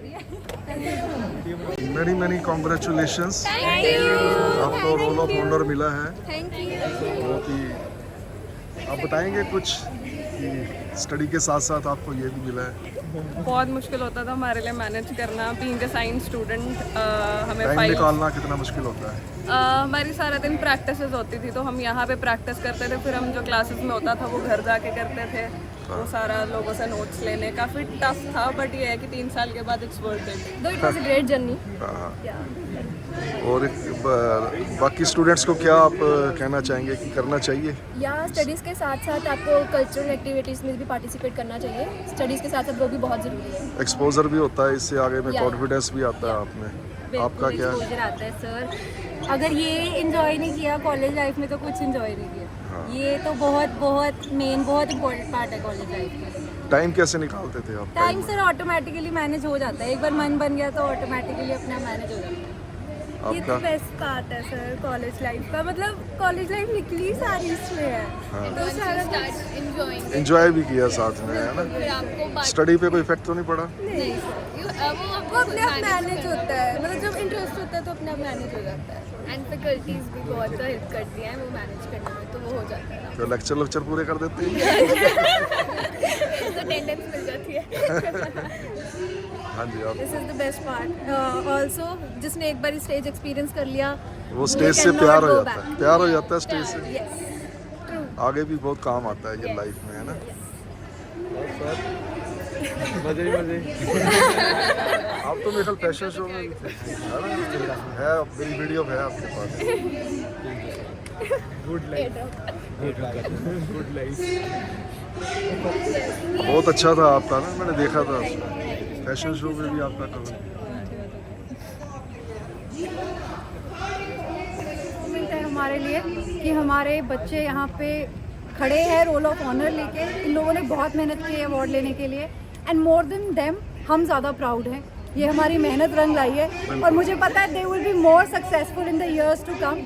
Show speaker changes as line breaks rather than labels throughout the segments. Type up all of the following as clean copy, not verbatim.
रही है।
Many congratulations.
Thank you.
आपको रोल ऑफ ऑनर मिला है।
Thank you.
बहुत ही आप बताएंगे कुछ कि स्टडी के साथ साथ आपको ये भी मिला है।
बहुत मुश्किल होता था हमारे लिए मैनेज करना, बीइंग अ साइंस स्टूडेंट। हमें
टाइम
फाइल
निकालना कितना मुश्किल होता है।
हमारी सारा दिन प्रैक्टिसेस होती थी, तो हम यहाँ पे प्रैक्टिस करते थे, फिर हम जो क्लासेस में होता था वो घर जाके करते थे। वो सारा लोगों से नोट्स लेने काफ़ी टफ था, बट ये है कि 3 साल के बाद इट्स वर्थ इट।
दो it was a great journey.
और बाकी स्टूडेंट्स को क्या आप कहना चाहेंगे कि करना चाहिए?
या स्टडीज़ के साथ साथ आपको कल्चरल एक्टिविटीज़ में भी पार्टिसिपेट करना चाहिए। स्टडीज़ के साथ साथ वो भी बहुत ज़रूरी है।
एक्सपोजर भी होता है, इससे आगे में
Yeah.
कॉन्फिडेंस भी आता है आप में। आपका क्या है?
एक्सपोजर आता है सर। अगर ये एंजॉय नहीं किया कॉलेज लाइफ में तो कुछ एंजॉय नहीं किया। ये तो बहुत इम्पोर्टेंट पार्ट है कॉलेज लाइफ का।
टाइम कैसे निकालते थे आप?
टाइम सर ऑटोमेटिकली मैनेज हो जाता है, एक बार मन बन गया तो ऑटोमेटिकली अपना मैनेज हो जाता है। ये तो
आपका
बेस्ट पार्ट है सर कॉलेज लाइफ का, मतलब कॉलेज लाइफ निकली सारी इसमें है। तो सारा
एंजॉय भी किया साथ में, है ना? स्टडी पे कोई इफेक्ट तो नहीं पड़ा?
नहीं सर, वो अपने आप मैनेज होता है, मतलब जब इंटरेस्ट होता है तो अपने आप मैनेज हो जाता है।
एंड फैकल्टीज भी बहुत हेल्प करती हैं वो मैनेज करने में, तो वो हो जाता है।
तो लेक्चर पूरे कर देते हैं।
तो अटेंडेंस मिल जाती है।
हाँ जी, आप
this is the best part. Also जिसने एक बार स्टेज एक्सपीरियंस कर लिया
वो स्टेज से प्यार हो जाता है, प्यार हो जाता है स्टेज से।
यस
आगे भी बहुत काम आता है ये लाइफ में, है ना?
मजे
आप तो मेरे ख्याल फैशन शो में भी थे, है ना? है, मेरी वीडियो है आपके पास।
गुड लाइफ
बहुत अच्छा था आपका ना, मैंने देखा था फैशन शो में भी आपका कवर।
मोमेंट है हमारे लिए कि हमारे बच्चे यहाँ पे खड़े हैं रोल ऑफ ऑनर लेके। इन लोगों ने बहुत मेहनत की है अवार्ड लेने के लिए, एंड मोर देन देम हम ज़्यादा प्राउड हैं। ये हमारी मेहनत रंग लाई है, और मुझे पता है they will be more successful in the years to come.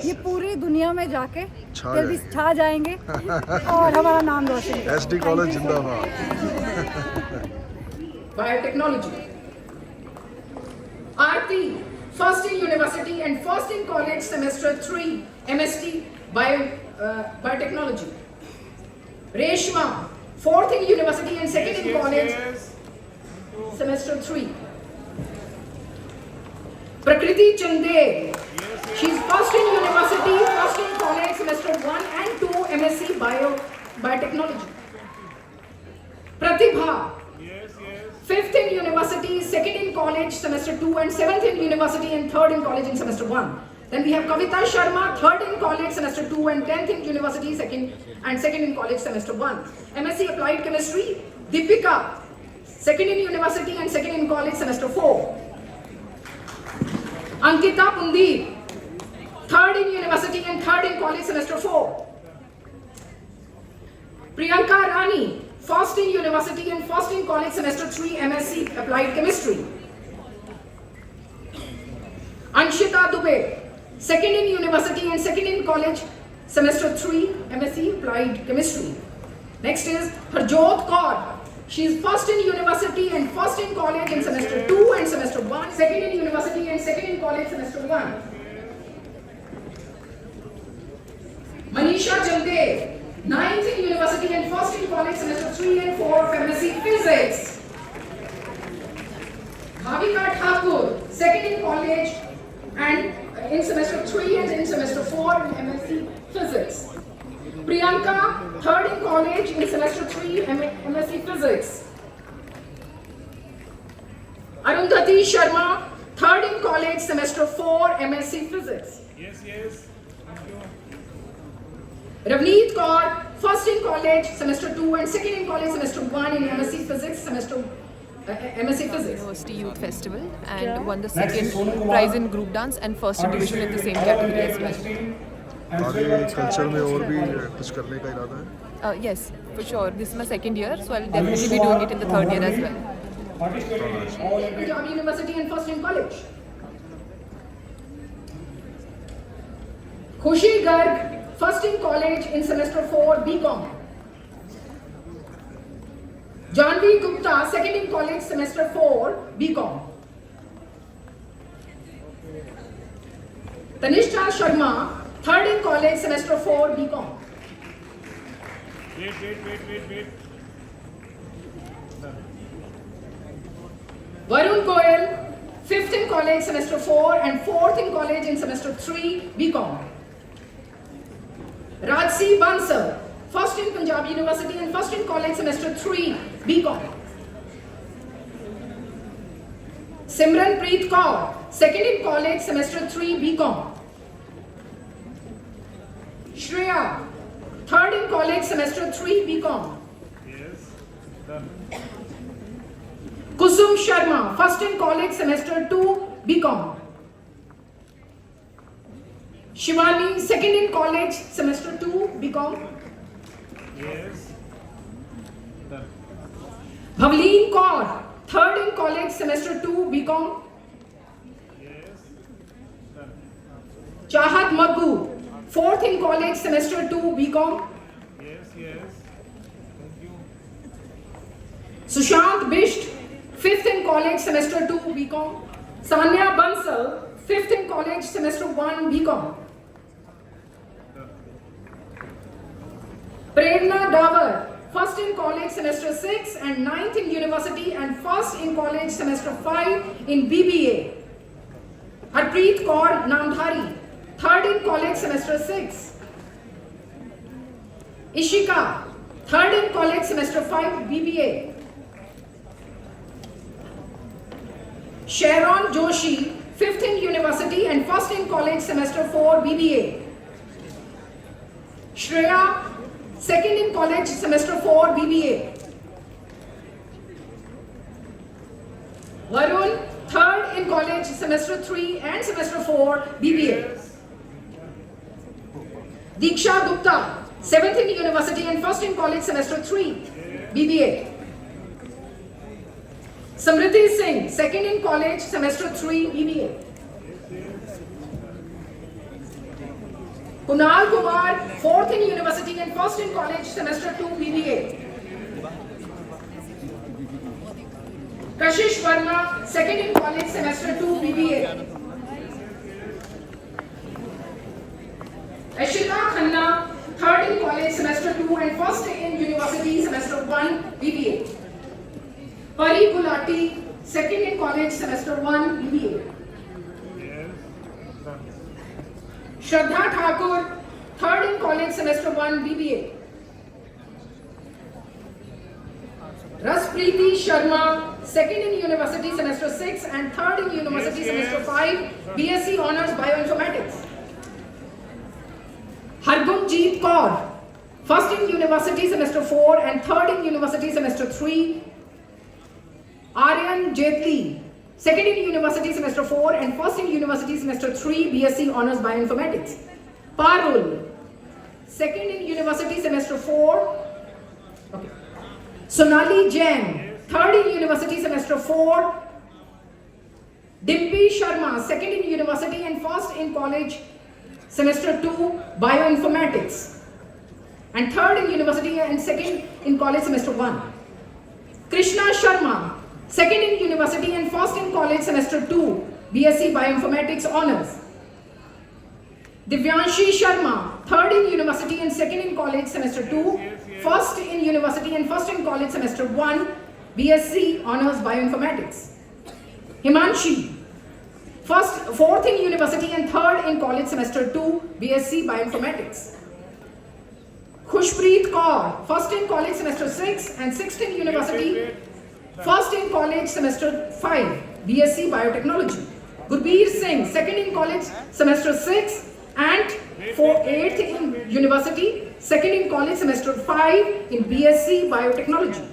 ये पूरी दुनिया में जाके
छा
भी छा जाएंगे और हमारा नाम रोशन करेंगे।
एसडी कॉलेज जिंदाबाद।
Biotechnology. Aarti, first in university and first in college, semester 3, MSc Biotechnology. Reshma, fourth in university and second in college, semester 3. Prakriti Chande, she's first in university, first in college, semester 1 and 2, MSc Biotechnology. Pratibha, fifth in university, second in college, semester 2, and seventh in university and third in college in semester 1. Then we have Kavita Sharma, third in college, semester 2, and 10th in university, second in college, semester 1. MSc Applied Chemistry, Deepika, second in university and second in college, semester 4. Ankita Pundeep, third in university and third in college, semester 4. Priyanka Rani, first in university and first in college, semester 3, MSc Applied Chemistry. Anshita Dubey, second in university and second in college, semester 3, MSc Applied Chemistry. Next is Harjot Kaur. She is first in university and first in college in semester 2 and semester 1, second in university and second in college, semester 1. Manisha Jalde, ninth in university and first in college, semester 3 and 4 of MSc Physics. Bhavika Thakur, second in college and in semester 3 and in semester 4 in MSc Physics. Priyanka, third in college in semester 3 MSc Physics. Arundhati Sharma, third in college, semester 4 MSc Physics.
Yes.
Ravneet Kaur, first in college, semester 2 and second in college, semester 1 in MSc Physics, MSc Physics.
University Youth Festival and won the second prize in group dance and first division in the same category as well.
आगे culture में और भी कुछ करने का इरादा है?
Yes, for sure. This is my second year, so I'll definitely be doing it in the third year as well.
Punjab University and first in college. Khushi Garg, first in college in semester 4 BCom. Janvi Gupta, second in college, semester 4, BCom. Tanishta Sharma, third in college, semester 4, BCom.
Wait.
Varun Goyal, fifth in college, semester 4, and fourth in college in semester 3, BCom. Rajsi Bansal, first in Punjab University and first in college, semester 3, BCom. Simranpreet Kaur, second in college, semester 3, BCom. Shreya, third in college, semester 3, BCom.
Yes. Done.
Kusum Sharma, first in college, semester 2, BCom. Shivani, second in college, semester 2, BCom.
Yes. Done.
Bhavleen Kaur, third in college, semester 2, BCom.
Yes. Done.
Chahat Maggu, fourth in college, semester 2, BCom.
Yes. Thank you.
Sushant Bisht, fifth in college, semester 2, BCom. Sanya Bansal, fifth in college, semester 1, BCom. Prerna Davar, first in college, semester 6 and ninth in university and first in college, semester 5 in BBA. Harpreet Kaur Namdhari, third in college, semester 6. Ishika, third in college, semester 5, BBA. Sharon Joshi, fifth in university and first in college, semester 4, BBA. Shreya, second in college, semester 4, BBA. Varun, third in college, semester 3 and semester 4, BBA. Diksha Gupta, seventh in university and first in college, semester 3, BBA. Samriti Singh, second in college, semester 3, BBA. Kunal Kumar, fourth in university and first in college, semester 2, BBA. Kashish Verma, second in college, semester 2, BBA. Ashita Khanna, third in college, semester 2 and first in university, semester 1, BBA. Pari Gulati, second in college, semester 1, BBA.
Yes. Done.
Shraddha Thakur, third in college, semester 1, BBA. Raspreeti Sharma, second in university, semester 6 and third in university, semester 5, BSc Honours Bioinformatics. Hargunjeet Kaur, first in university, semester 4 and third in university, semester 3. Aryan Jetli, second in university, semester 4 and first in university, semester 3, BSc Honours Bioinformatics. Parul, second in university, semester 4. Okay. Sonali Jain, third in university, semester 4. Dimpi Sharma, second in university and first in college, semester 2, Bioinformatics. And third in university and second in college, semester 1. Krishna Sharma, second in university and first in college, semester 2, BSc Bioinformatics Honours. Divyanshi Sharma, third in university and second in college, semester 2, first in university and first in college, semester 1, BSc Honours Bioinformatics. Himanshi, fourth in university and third in college, semester 2, BSc Bioinformatics. Khushpreet Kaur, first in college, semester 6 and sixth in university, first in college, semester 5, BSc Biotechnology. Gurbir Singh, second in college, semester 6 and 8th in university, second in college, semester 5 in BSc Biotechnology.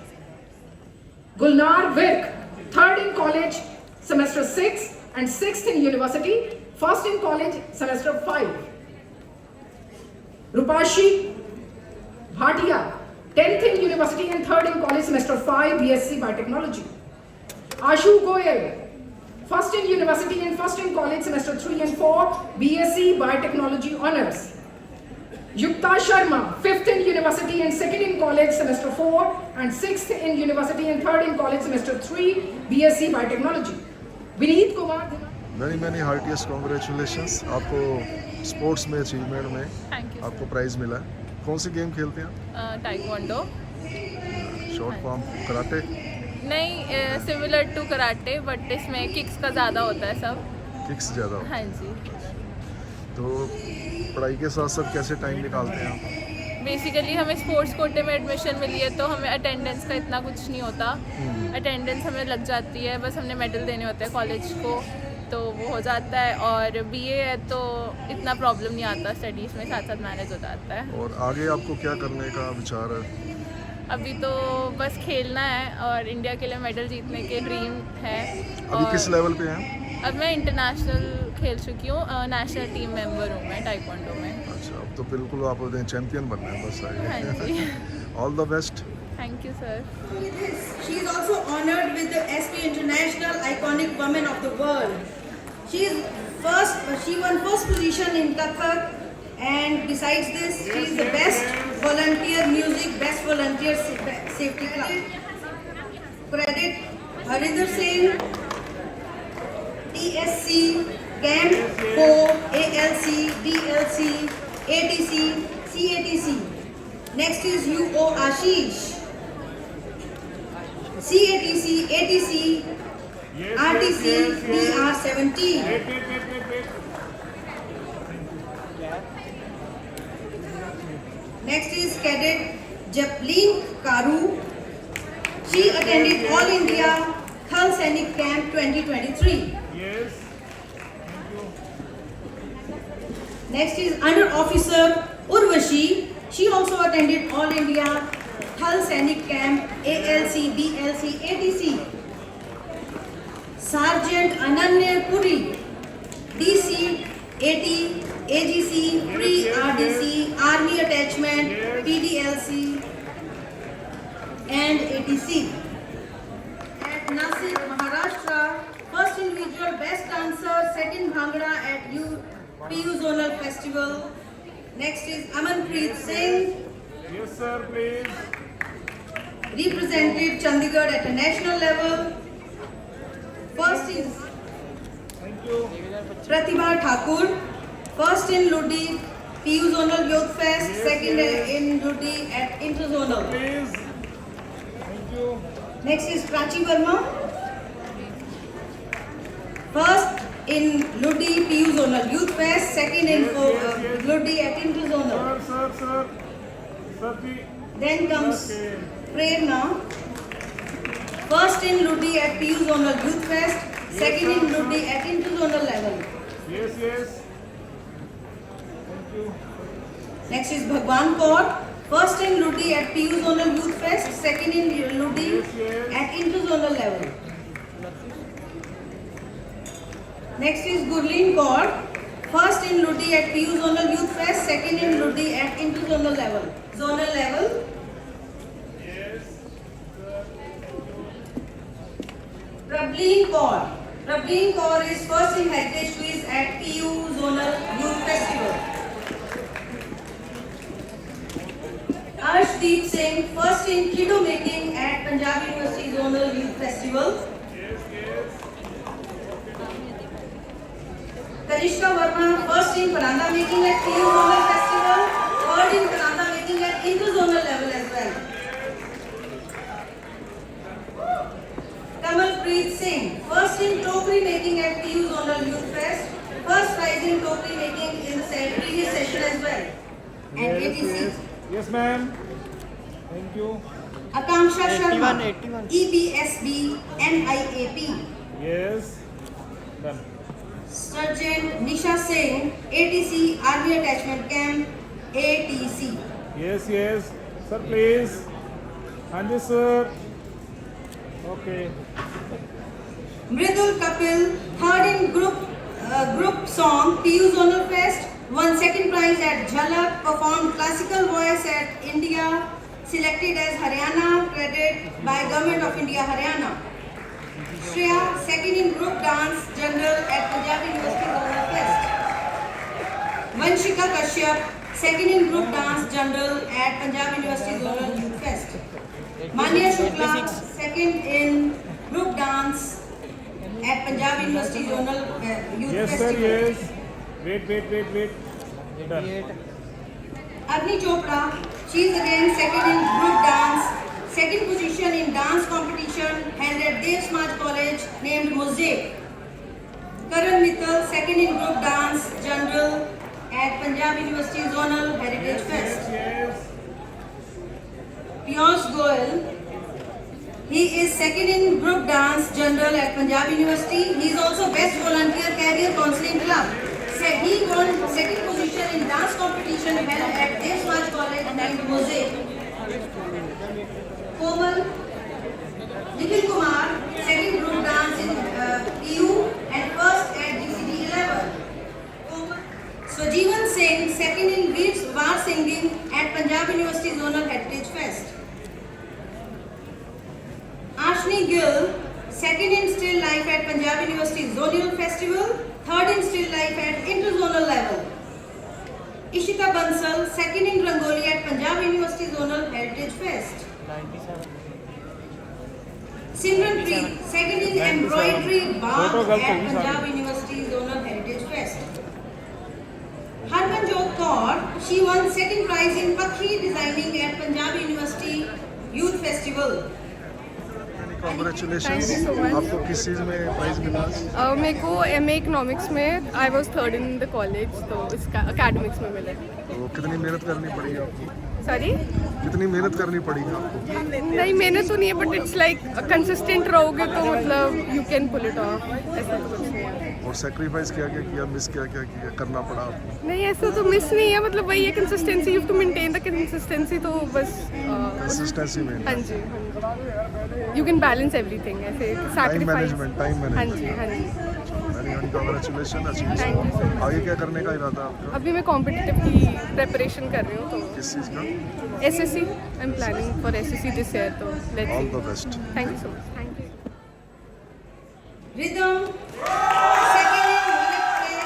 Gulnar Virk, third in college, semester 6 and 6th in university, first in college, semester 5. Rupashi Bhatia, 10th in university and 3rd in college, semester 5, BSc Biotechnology. Ashu Goyal, first in university and first in college, semester 3 and 4, BSc Biotechnology Honours. Yukta Sharma, 5th in University and 2nd in College Semester 4 and 6th in University and 3rd in College Semester 3 BSc Biotechnology. Vineet Kumar.
Many heartiest congratulations आपको sports में achievement में
thank you
आपको price मिला है। कौन सी game खेलते हैं?
Taekwondo
short form karate?
नहीं, सिमिलर टू कराटे बट इसमें किक्स का ज़्यादा होता है सब।
किक्स ज़्यादा?
हाँ जी।
तो पढ़ाई के साथ साथ कैसे टाइम निकालते हैं आप?
बेसिकली हमें स्पोर्ट्स कोटे में एडमिशन मिली है तो हमें अटेंडेंस का इतना कुछ नहीं होता। अटेंडेंस हमें लग जाती है, बस हमने मेडल देने होते हैं कॉलेज को तो वो हो जाता है। और बीए है तो इतना प्रॉब्लम नहीं आता, स्टडीज़ में साथ साथ मैनेज हो जाता है।
और आगे आपको क्या करने का विचार है?
अभी तो बस खेलना है और इंडिया के लिए मेडल जीतने के ड्रीम है।
अभी किस लेवल पे हैं?
अब मैं इंटरनेशनल खेल चुकी हूँ, नेशनल टीम मेंबर हूँ मैं टाइक्वांडो में।
अच्छा, अब तो बिल्कुल आप चैंपियन बनना है बस
हाँ
आगे।
जी।
All the best.
Thank you sir.
She is also honored with the SP International Iconic Women of the World. She won first position in Kathak, and besides this, she is the best volunteer music, best volunteer safety club. Credit Harinder Singh, TSC, Camp 4, ALC, DLC, ATC, CATC. Next is UO Ashish. CATC, ATC, RTC, DR17.
Wait.
Next is Cadet Japlin Karu. She attended All India Thal Sainik Camp 2023.
Yes.
Next is Under Officer Urvashi. She also attended All India Thal Sainik Camp ALC, BLC, ATC. Sergeant Ananya Puri, DC, AT, AGC, Pre-RDC, Army Attachment, PDLC, and ATC. At Nasik, Maharashtra, first individual best dancer, second Bhangra at PU Zonal Festival. Next is Amanpreet Singh,
Yes, sir, please.
represented Chandigarh at a national level. First is
Thank you.
Pratibha Thakur, first in Ludi PU Zonal Youth Fest, second in Ludi at Interzonal.
Please. Thank you.
Next is Prachi Verma, first in Ludi PU Zonal Youth Fest, second in Ludi at Interzonal.
Sir. Sir, ji.
Then comes
Okay.
Prerna, first in Ludi at PU Zonal Youth Fest, second in Ludi at Interzonal level.
Yes. Thank you.
Next is Bhagwan Kaur, first in Ludi at PU Zonal Youth Fest, second in Ludi at Interzonal level. Next is Gurleen Kaur, first in Ludi at PU Zonal Youth Fest, second in Ludi at Interzonal level. Zonal level. Prableen Kaur is first in Heritage Quiz at PU Zonal Youth Festival. Arshdeep Singh, first in Kido Making at Punjab University Zonal Youth Festival. Kanishka Verma, first in Paranda Making at PU Zonal Festival, third in Paranda Making at Interzonal level as well. Kamalpreet Singh, first in Tokri Making at PU Zonal Youth Fest, first prize in Tokri Making in the previous session as well. And ATC.
Yes, ma'am. Thank you.
Akanksha Sharma, EBSB, NIAP.
Yes. Done.
Sergeant Nisha Singh, ATC, Army Attachment Camp, ATC.
Yes. Sir, please. Anji, sir. Okay.
Mridul Kapil, third in group song, PU Zonal Fest, won second prize at Jhalak, performed classical voice at India, selected as Haryana, credit by Government of India, Haryana. Shreya, second in group dance, general at Punjab University Zonal Fest. Vanshika Kashyap, second in group dance general at Punjab University Zonal Youth Fest. Manya Shukla, second in group dance at Punjab University Zonal Youth
Yes, sir,
Festival.
yes. Wait. Done.
Agni Chopra, she is again second in group dance, second position in dance competition held at Dev Samaj College named Mosaic. Karan Mittal, second in group dance general at Punjab University Zonal Heritage Fest.
Yes.
Piyush Goyal, he is second in group dance general at Punjab University. He is also best volunteer career counseling club. He won second position in dance competition held at Dev Samaj College named Mosaic. Komal Nikhil Kumar, second group dance in EU and first at GCD 11. Komal Swajivan Singh, second in Beats Var singing at Punjab University Zonal Heritage Fest. Ashni Gill, second in still life at Punjab University Zonal Festival, third in still life at interzonal level. Ishita Bansal, second in Rangoli at Punjab University Zonal Heritage Fest. Simran Preet, second in embroidery bar at Punjab University Zonal Heritage Fest. Harmanjot Kaur, she won second prize in Pakhi designing at Punjab University Youth Festival.
Congratulations.
Thank you so much.
आपको किस चीज़ में prize मिला?
मेरे को MA economics में I was third in the college, तो इसका academics में मिला।
तो कितनी मेहनत करनी पड़ी आपको?
सॉरी,
कितनी मेहनत करनी पड़ेगी आपको?
नहीं मेहनत तो नहीं है, बट इट्स लाइक कंसिस्टेंट रहोगे तो मतलब you can pull it off, ऐसा तो कुछ नहीं है।
और सेक्रीफाइस क्या क्या किया, मिस क्या क्या किया, करना पड़ा आपको?
नहीं ऐसा तो मिस नहीं है, मतलब वही है consistency, you have to maintain the consistency, तो बस
कंसिस्टेंसी में
हाँ जी, यू कैन बैलेंस एवरीथिंग, ऐसे सैक्रिफाइस।
मैनेजमेंट, टाइम
हाँ
मैनेजमेंट।
जी, हाँ जी।
Congratulation.
Thank you so much.
आगे क्या करने का इरादा है आपका?
अभी मैं कॉम्पिटिटिव की प्रिपरेशन कर रही हूँ, तो
किस चीज़ का?
SSC, I am planning for SSC this year, तो let's
all
see.
The best.
Thank you so much. Thank you.
Rhythm, second in Munich play.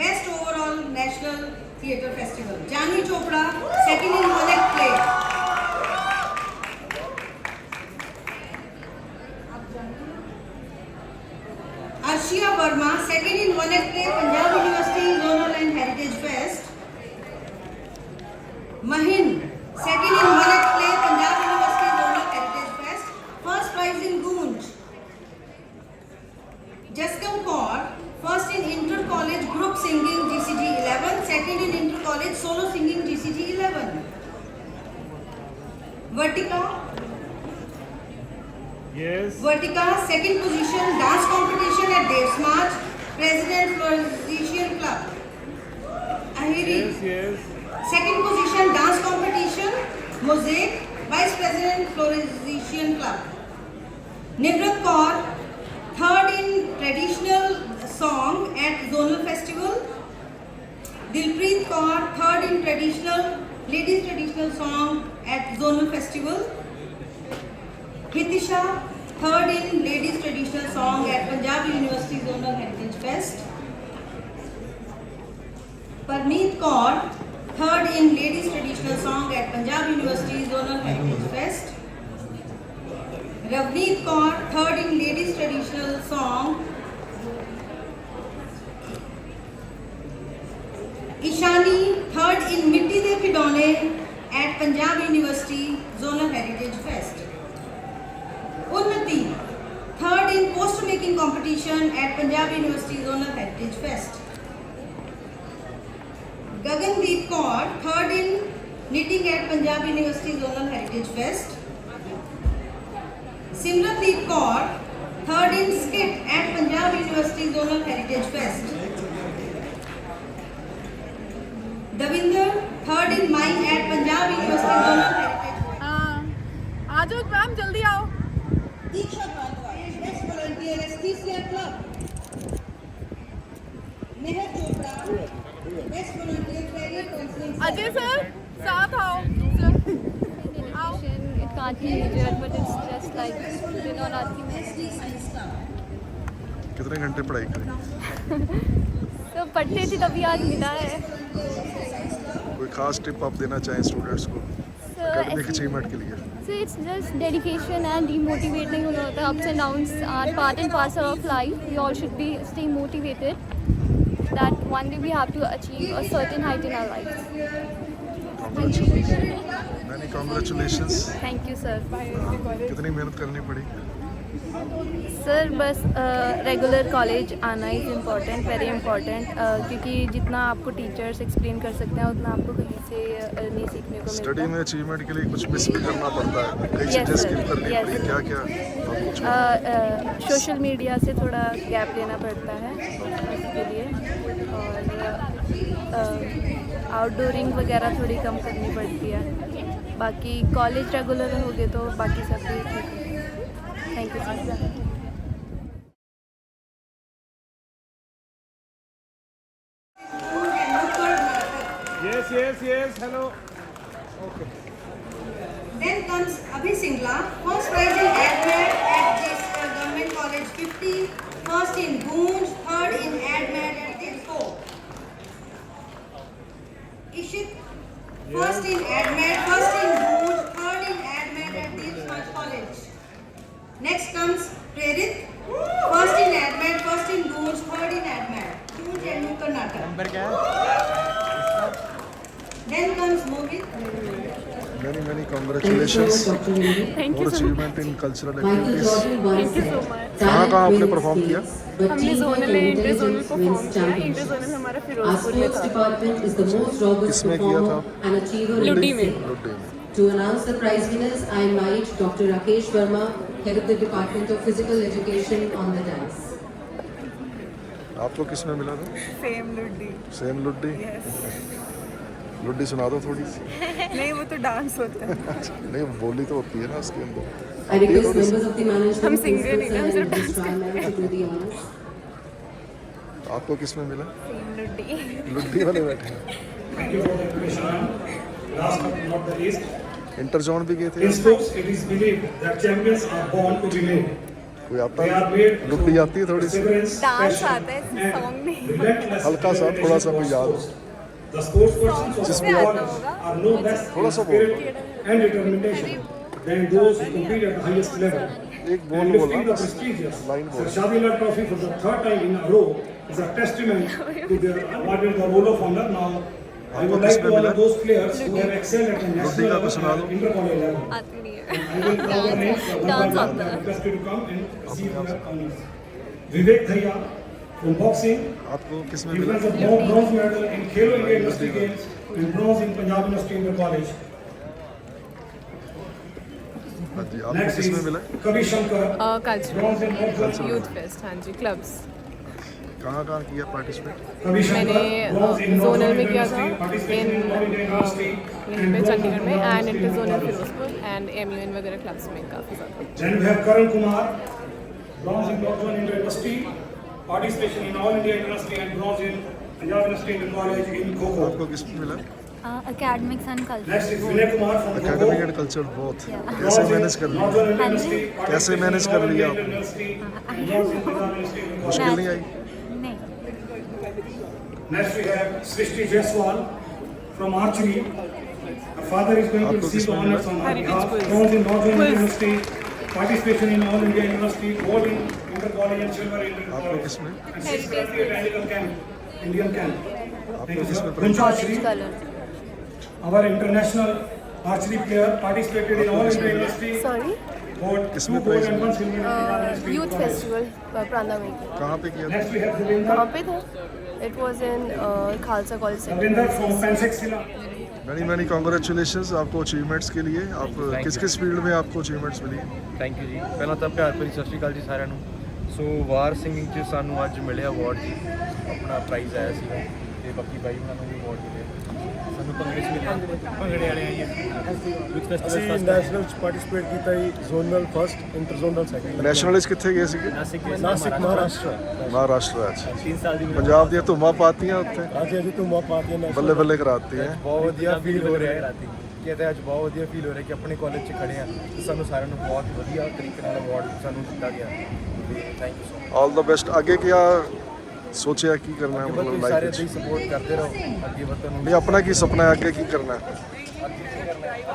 Best overall National Theatre Festival. Janvi Chopra, second in Munich play. Arshia Verma, second in Munich play, Punjab University Zonal and Heritage Fest. Mahin, second in Munich play, Punjab University Zonal Heritage Fest. First prize in Goonj. Jaskam Kaur, first in inter-college group singing GCG 11, second in inter-college solo singing GCG 11. Vertica,
Yes.
second position dance competition at Dev Samaj, President Floresian Club. Ahiri,
Yes.
second position dance competition, Mosaic, Vice President Floresian Club. Nivrat Kaur, third in traditional song at Zonal Festival. Dilpreet Kaur, third in ladies traditional song at Zonal Festival. Hitisha, third in ladies traditional song at Punjab University Zonal Heritage Fest. Parneet Kaur, third in ladies traditional song at Punjab University Zonal Heritage Fest. Ravneet Kaur, third in ladies traditional song. Ishani, third in Mitti De Khidone at Punjab University Zonal Heritage Fest. Unnati, third in poster making competition at Punjab University Zonal Heritage Fest. Gagandeep Kaur, third in knitting at Punjab University Zonal Heritage Fest. Simrandeep Kaur, third in skit at Punjab University Zonal Heritage Fest. Davinder, third in mime at Punjab University Zonal Heritage.
आ जाओ ma'am, जल्दी आओ।
Diksha Bhardwaj, best volunteer Aesthesia Club. Meher Chopra, best volunteer career counseling.
Ajay sir, साथ आओ sir.
It can't be measured, but it's just like दिन और रात की match.
कितने घंटे पढ़ाई करें?
तो पढ़ते थे तभी आज मिला है।
कोई खास टिप आप देना चाहें स्टूडेंट्स को एकेडमिक अचीवमेंट के लिए?
So it's just dedication and demotivate नहीं होना होता. Ups and downs are part and parcel of life. We all should be stay motivated that one day we have to achieve a certain height in our lives.
Many congratulations.
Thank you sir.
कितनी मेहनत करनी पड़ी?
Sir बस regular college आना is important, very important, क्योंकि जितना आपको teachers explain कर सकते हैं उतना आपको कहीं से नहीं सीखने को
स्टडी
मिलता।
में अचीवमेंट के लिए कुछ मिस भी करना पड़ता है, कई
Yes,
चीज़ें
sir.
स्किप करनी
Yes.
पड़ी, क्या क्या
सोशल मीडिया से थोड़ा गैप लेना पड़ता है इसके लिए, और आउटडोरिंग वगैरह थोड़ी कम करनी पड़ती है। बाकी कॉलेज रेगुलर होगे तो बाकी सब भी ठीक है। Thank you sir.
Yes, hello. Okay.
Then comes Abhi Singla, first prize in AdMed at this government college 50, first in Goonj, third in AdMed at this 4. Ishit, first in AdMed, first in Goonj, third in AdMed at this college. Next comes Prerit, first in AdMed, first in Goonj, third in AdMed, Goonj and Karnataka.
Number क्या है?
Then comes Mohit.
many congratulations
Thank
for
you so much.
achievement in cultural activities.
Thank you so much.
कहाँ आपने perform किया?
हमने zonal and inter zonal perform किया। Inter zonal हमारा फिरोजपुर में था।
किसमें किया था?
लुड्डी में।
लुड्डी में।
To announce the prize winners, I invite Dr. Rakesh Verma, Head of the Department of Physical Education, on the dais.
आपको किसमें मिला था?
सेम लुड्डी।
सेम लुड्डी? लुड्डी सुना दो थोड़ी सी।
नहीं वो तो डांस होता है।
नहीं बोली तो होती है ना उसके अंदर।
I request members of the management,
हम singer
principal
नहीं,
sir
हम
and
सिर्फ
registrar ma'am to do the honors.
आपको किसमें मिला?
सेम लुड्डी।
लुड्डी वाले बैठे हैं।
Thank you for the information. Last but not the least,
inter zone भी गए थे?
in sports it is believed that champions are born to be made.
कोई आता
They are
है?
made
लुड्डी आती है थोड़ी सी?
perseverance,
डांस
passion,
आता है, सॉन्ग नहीं।
and relentless
हल्का सा, थोड़ा सा कोई याद हो।
sports. The sports persons of
जिसमें
the
आता
college are no less
थोड़ा सा
in spirit and determination than those who compete at the highest level.
एक बोल
And
बोला
lifting the
बस,
prestigious
लाइन बोल।
Shadila Trophy for the third time in a row is a testament to their awarded the role of honor. Now, I would like to honor those players who have excelled at the national
का
level
तो सुना दो।
and inter-college level.
आती नहीं है।
I will call the names one by
Dance
one.
आता है।
Request you to come and receive their honors. Vivek Dharia from boxing.
आपको किसमें
He
मिला?
wins a bronze medal in Khelo India University Games and bronze in Punjab University Inter College.
हाँ जी, आपको
Next
किसमें
is
मिला?
Kavi Shankar,
culture
bronze in Cultural.
Youth fest, हाँ जी, clubs.
कहाँ कहाँ किया पार्टिसिपेट?
Kavi Shankar,
मैंने
bronze in North
जोनल में
India
किया था
University, participating in All India University,
यहीं
and
पे
bronze
चंडीगढ़
in
में,
North
and
University
inter zonal
College.
Ferozepur and MUN वगैरह क्लब्स में काफ़ी ज़्यादा।
Then we have Karan Kumar, bronze in North India University, participation in All India University and bronze in Punjab University Inter College in Kho-Kho.
आपको किसमें मिला?
academics and culture.
Next is Vinay Kumar from
academic
Kho-Kho.
And culture both.
Yeah.
कैसे manage कर
North
लिया?
India University,
कैसे
participation
manage
in
कर
All
लिया
India
आपने?
University, and bronze in Punjab University Inter
मुश्किल
College.
नहीं आई?
नहीं।
Next we have Srishti Jaiswal from archery. Her father is going to
आपको
receive the
किसमें
honors
मिला?
on her
Heritage
behalf.
quiz.
Bronze in North India
Quiz.
University, participation in All India University, gold in Inter College and silver in Inter
आपको
College.
किसमें?
And she's currently at Indian camp. Indian camp. Thank you, sir.
किसमें
Puncha
College
Shri,
color.
our international archery player, participated in All India University.
Sorry.
Got
किसमें
2 gold
prize
and 1 silver in Punjab University
youth
College.
Festival प्रांदा में किया।
कहाँ पे किया था?
Next we have Devinder.
कहाँ पे था? It was in Khalsa college
Devinder from Pensex Sila.
Many congratulations आपको अचीवमेंट्स के लिए। आप किस किस फील्ड में आपको अचीवमेंट्स मिली?
ਥੈਂਕ ਯੂ ਜੀ। ਪਹਿਲਾਂ ਤਾਂ ਪਿਆਰ ਭਰੀ ਸਤਿ ਸ਼੍ਰੀ ਅਕਾਲ ਜੀ ਸਾਰਿਆਂ ਨੂੰ। ਸੋ ਵਾਰ ਸਿੰਗਿੰਗ 'ਚ ਸਾਨੂੰ ਅੱਜ ਮਿਲਿਆ ਅਵਾਰਡ ਜੀ, ਆਪਣਾ ਪ੍ਰਾਈਜ਼ ਆਇਆ ਸੀਗਾ ਤੇ ਬਾਕੀ ਬਾਈ ਉਹਨਾਂ ਨੂੰ ਵੀ ਅਵਾਰਡ ਮਿਲਿਆ। ਸਾਨੂੰ ਭੰਗੜੇ 'ਚ ਮਿਲਿਆ, ਭੰਗੜੇ ਵਾਲੇ ਆਈਏ ਵਿਦ ਫੈਸਟੀਵਲ
ਨੈਸ਼ਨਲ ਚ ਪਾਰਟਿਸਿਪੇਟ ਕੀਤਾ ਜੀ, zonal first, inter zonal second.
National ਵਿੱਚ ਕਿੱਥੇ ਗਏ ਸੀਗੇ?
ਨਾਸਿਕ
ਨਾਸਿਕ ਮਹਾਰਾਸ਼ਟਰ।
ਮਹਾਰਾਸ਼ਟਰ ਅੱਜ
3 ਸਾਲ ਦੀ
ਪੰਜਾਬ ਦੀਆਂ ਧੁੰਮਾਂ ਪਾਤੀਆਂ ਉੱਥੇ,
ਅੱਜ ਅਸੀਂ ਧੂਮਾ ਪਾਤੀਆਂ
ਬੱਲੇ
ਨੈਸ਼ਨਲ।
ਬੱਲੇ ਕਰਾਤੀ ਹੈ।
ਬਹੁਤ ਵਧੀਆ ਫੀਲ ਹੋ ਰਿਹਾ ਹੈ ਰਾਤੀ ਕਿ ਤੇ ਅੱਜ ਬਹੁਤ ਵਧੀਆ ਫੀਲ ਹੋ ਰਿਹਾ ਕਿ ਆਪਣੇ ਕਾਲਜ 'ਚ ਖੜੇ ਆ ਤੇ ਸਾਨੂੰ ਸਾਰਿਆਂ ਨੂੰ ਬਹੁਤ ਵਧੀਆ ਤਰੀਕੇ ਨਾਲ ਅਵਾਰਡ ਸਾਨੂੰ ਦਿੱਤਾ ਗਿਆ ਤੇ thank you so much.
All the best. आगे क्या सोचा की करना है
ਅੱਗੇ
मतलब
ਬਸ ਸਾਰੇ
लाइफ
ਦੀ ਸਪੋਰਟ ਕਰਦੇ ਰਹੋ ਅੱਗੇ ਬਸ ਤੁਹਾਨੂੰ
नहीं अपना की सपना है आगे की करना है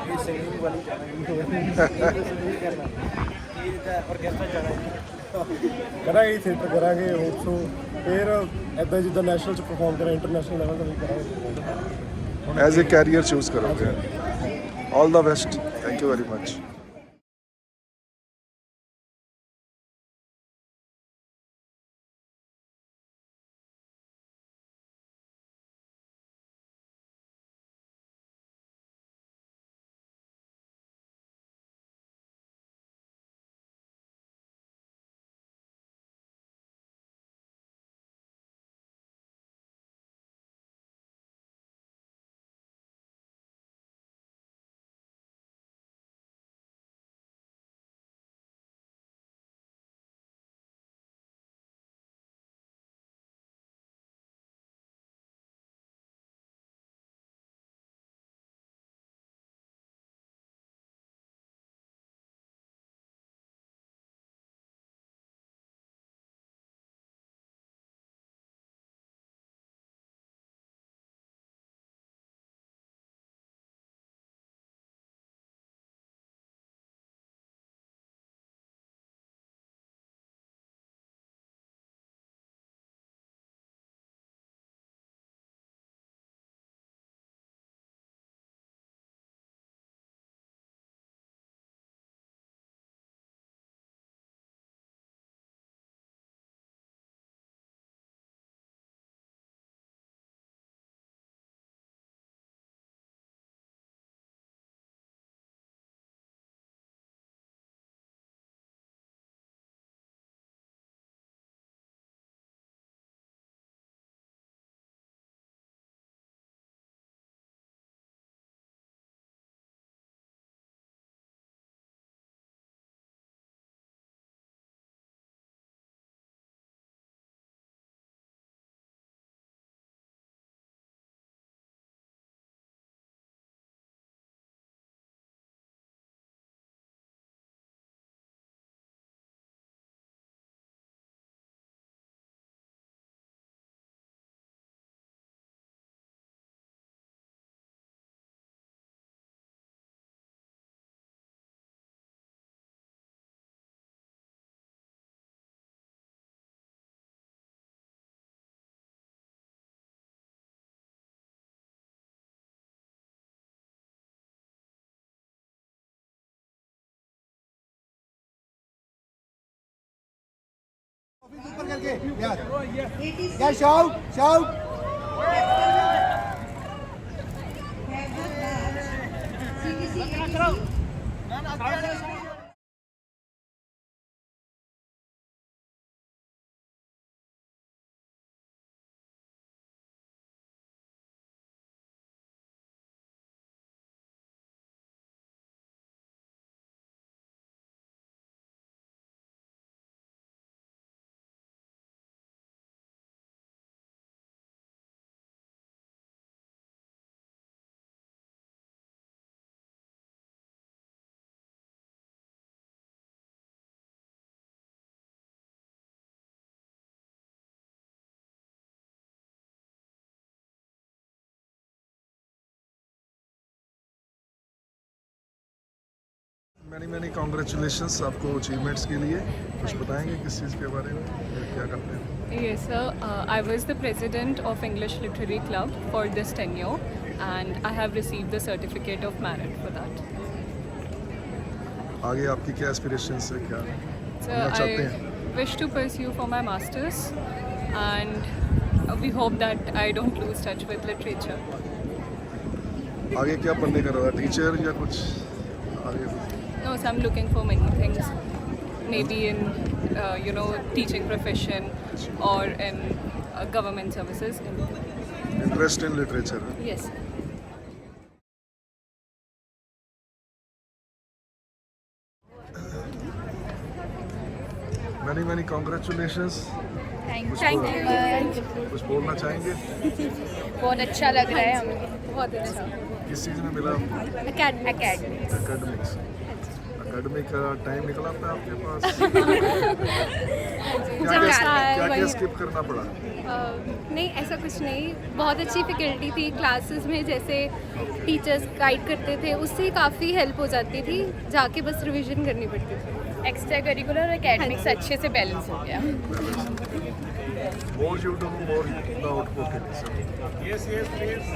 ਇਹ ਸਿੰਗਿੰਗ ਵਾਲੀ ਜਾਣਾ ਇਹ ਤਾਂ ਆਰਕੈਸਟਰਾ ਜਾਣਾ
ਕਰਾਂਗੇ ਥੀਏਟਰ ਕਰਾਂਗੇ ਹੋਪ ਸੋ ਫਿਰ ਐਦਾਂ ਜਿੱਦਾਂ ਨੈਸ਼ਨਲ ਚ ਪਰਫਾਰਮ ਕਰਾਂ ਇੰਟਰਨੈਸ਼ਨਲ ਲੈਵਲ ਤੇ ਵੀ ਕਰਾਂਗੇ
एज ए कैरियर चूज करोगे all the best thank you very much
Yeah, shout.
Many congratulations आपको अचीवमेंट्स के लिए कुछ बताएंगे किस चीज़ के बारे में क्या करते हैं
Yes, sir. I was the president of English Literary Club for this tenure, and I have received the certificate of merit for that.
आगे आपकी क्या एस्पिरेशंस है क्या
So
बनना चाहते हैं
I wish to pursue for my masters, and we hope that I don't lose touch with literature.
आगे क्या बनने का रहा टीचर या कुछ आगे
No, so I'm looking for many things. Maybe in, teaching profession or in government services.
Interest in literature
Yes.
Many congratulations
thank you
कुछ बोलना चाहेंगे
बहुत अच्छा लग रहा है हमें बहुत अच्छा
किस चीज़ में मिला
एकेडमिक्स
एकेडमिक्स एकेडमिक टाइम निकला था आपके पास?
जहाँ
क्या स्किप करना पड़ा?
नहीं, ऐसा कुछ नहीं, बहुत अच्छी फैकल्टी थी क्लासेस में, जैसे टीचर्स गाइड करते थे, उससे काफ़ी हेल्प हो जाती थी, जाके बस रिवीजन करनी पड़ती थी।
एक्स्ट्रा करिकुलर और एकेडमिक्स अच्छे से बैलेंस हो गया।
More you do, more the output it is.
Yes, please.